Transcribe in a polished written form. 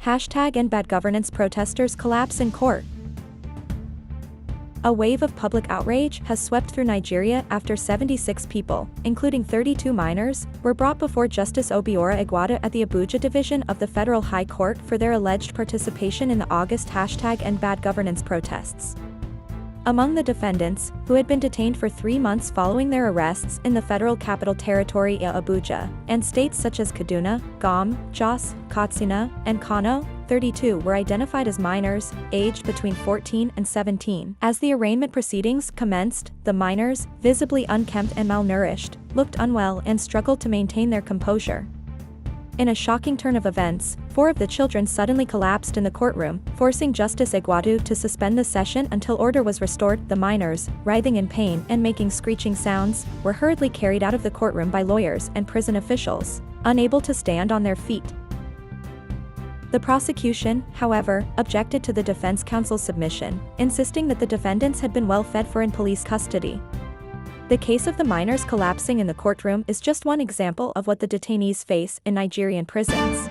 And bad governance protesters collapse in court. A wave of public outrage has swept through Nigeria after 76 people, including 32 minors, were brought before Justice Egwuatu at the Abuja division of the Federal High Court for their alleged participation in the August and bad governance protests. Among the defendants, who had been detained for 3 months following their arrests in the Federal Capital Territory Abuja, and states such as Kaduna, Gom, Jos, Katsina, and Kano, 32 were identified as minors, aged between 14 and 17. As the arraignment proceedings commenced, the minors, visibly unkempt and malnourished, looked unwell and struggled to maintain their composure. In a shocking turn of events, 4 of the children suddenly collapsed in the courtroom, forcing Justice Egwuatu to suspend the session until order was restored. The minors, writhing in pain and making screeching sounds, were hurriedly carried out of the courtroom by lawyers and prison officials, unable to stand on their feet. The prosecution, however, objected to the defense counsel's submission, insisting that the defendants had been well fed for in police custody. The case of the minors collapsing in the courtroom is just one example of what the detainees face in Nigerian prisons.